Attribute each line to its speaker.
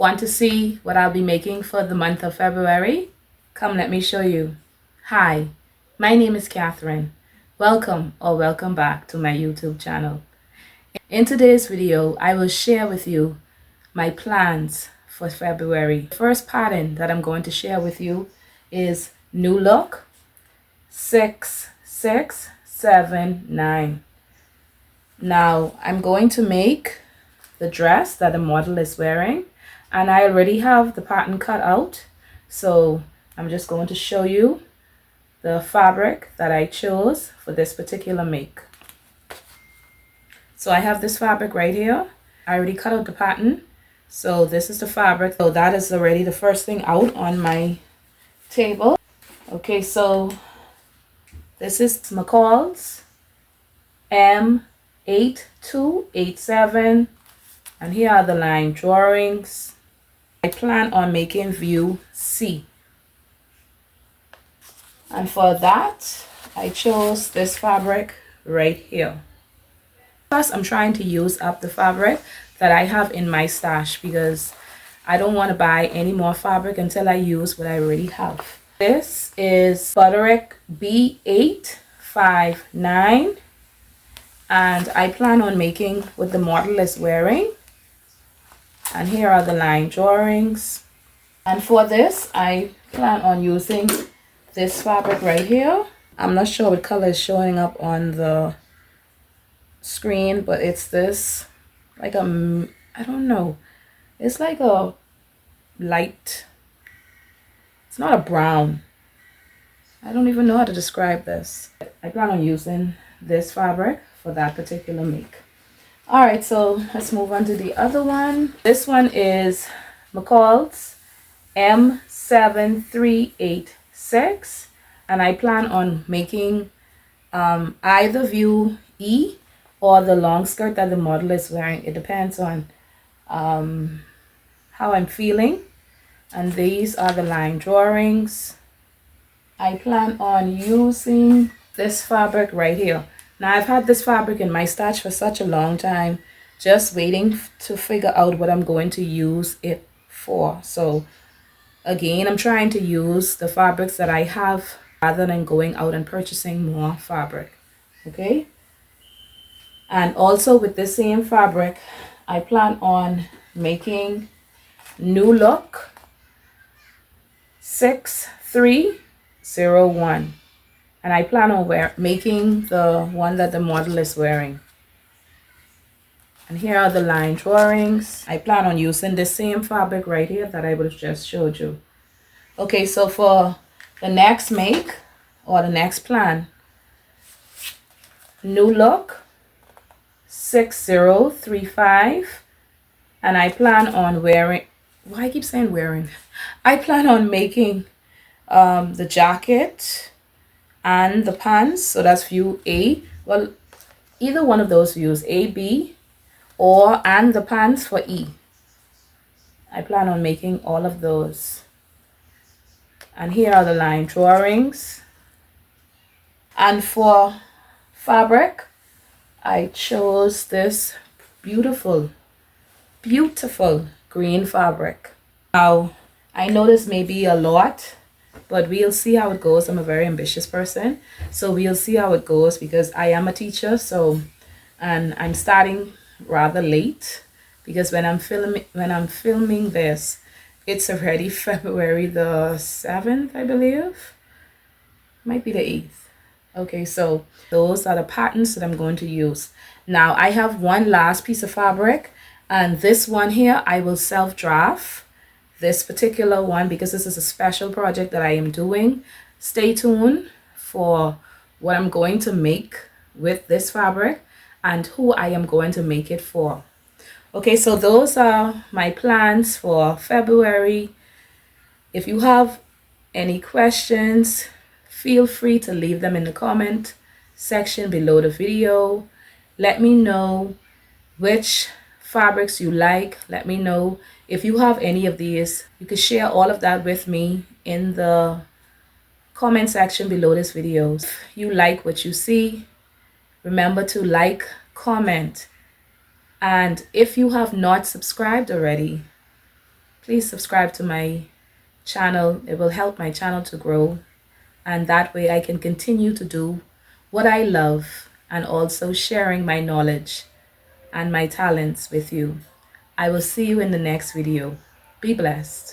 Speaker 1: Want to see what I'll be making for the month of February? Come, let me show you. Hi, my name is Catherine. Welcome or welcome back to my YouTube channel. In today's video, I will share with you my plans for February. The first pattern that I'm going to share with you is New Look 6679. Now, I'm going to make the dress that the model is wearing, and I already have the pattern cut out, so I'm just going to show you the fabric that I chose for this particular make. So I have this fabric right here. I already cut out the pattern, so this is the fabric. So that is already the first thing out on my table. Okay, so this is MCCALL'S M8287, and here are the line drawings. I plan on making view C, and for that I chose this fabric right here. First, I'm trying to use up the fabric that I have in my stash because I don't want to buy any more fabric until I use what I already have. This is Butterick B859, and I plan on making what the model is wearing. And here are the line drawings. And for this, I plan on using this fabric right here. I'm not sure what color is showing up on the screen, but it's this, like a, I don't know, it's like a light, it's not a brown. I don't even know how to describe this. I plan on using this fabric for that particular make. All right, so let's move on to the other one. This one is MCCALL'S M7386, and I plan on making either view E or the long skirt that the model is wearing. It depends on how I'm feeling. And these are the line drawings. I plan on using this fabric right here. Now, I've had this fabric in my stash for such a long time, just waiting to figure out what I'm going to use it for. So again, I'm trying to use the fabrics that I have rather than going out and purchasing more fabric. Okay. And also with this same fabric, I plan on making New Look 6301. And I plan on making the one that the model is wearing. And here are the line drawings. I plan on using the same fabric right here that I just showed you. Okay, so for the next make or the next plan, New Look 6035. And I plan on wearing, why I keep saying wearing? I plan on making the jacket and the pants, so that's view A. Well, either one of those views, A, B, and the pants for E. I plan on making all of those. And here are the line drawings. And for fabric, I chose this beautiful green fabric. Now, I know this may be a lot, but we'll see how it goes. I'm a very ambitious person, so we'll see how it goes because I am a teacher. So, and I'm starting rather late because when I'm filming this, it's already February the 7th, I believe. Might be the 8th. Okay, so those are the patterns that I'm going to use. Now, I have one last piece of fabric, and this one here I will self-draft. This particular one, because this is a special project that I am doing. Stay tuned for what I'm going to make with this fabric and who I am going to make it for. Okay, so those are my plans for February. If you have any questions, feel free to leave them in the comment section below the video. Let me know which fabrics you like. Let me know if you have any of these. You can share all of that with me in the comment section below this video. If you like what you see, remember to like, comment, and if you have not subscribed already, please subscribe to my channel. It will help my channel to grow, and that way I can continue to do what I love and also sharing my knowledge and my talents with you. I will see you in the next video. Be blessed.